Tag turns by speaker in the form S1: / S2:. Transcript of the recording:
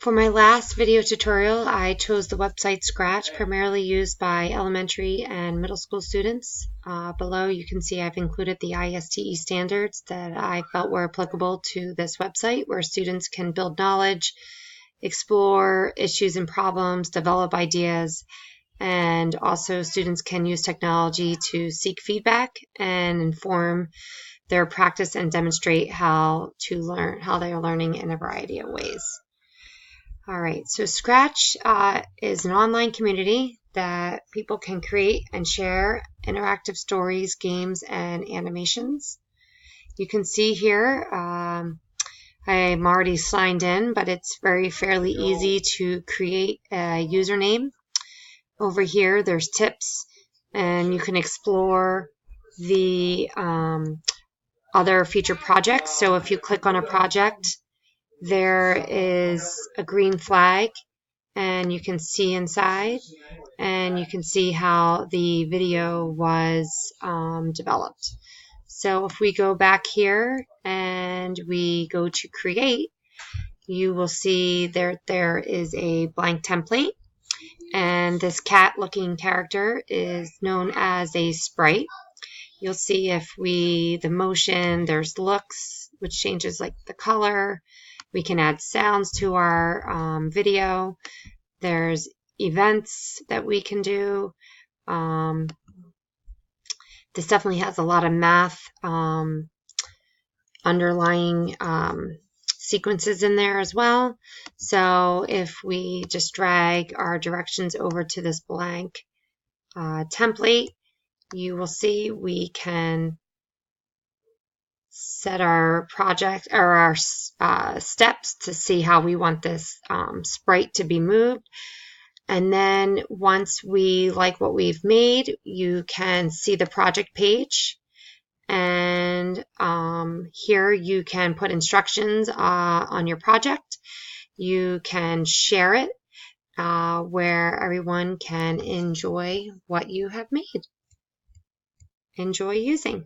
S1: For my last video tutorial, I chose the website Scratch, primarily used by elementary and middle school students. Below you can see I've included the ISTE standards that I felt were applicable to this website, where students can build knowledge, explore issues and problems, develop ideas, and also students can use technology to seek feedback and inform their practice and demonstrate how they are learning in a variety of ways. All right, so Scratch is an online community that people can create and share interactive stories, games, and animations. You can see here I'm already signed in, but it's fairly easy to create a username. Over here there's tips, and you can explore the other future projects. So if you click on a project, there is a green flag, and you can see inside, and you can see how the video was developed. So if we go back here and we go to create, you will see there is a blank template, and this cat looking character is known as a sprite. You'll see if the motion, there's looks, which changes like the color. We can add sounds to our video. There's events that we can do. This definitely has a lot of math underlying sequences in there as well. So if we just drag our directions over to this blank template, you will see we can set our project or our steps to see how we want this sprite to be moved. And then once we like what we've made, you can see the project page, and here you can put instructions on your project. You can share it where everyone can enjoy what you have made. Enjoy using.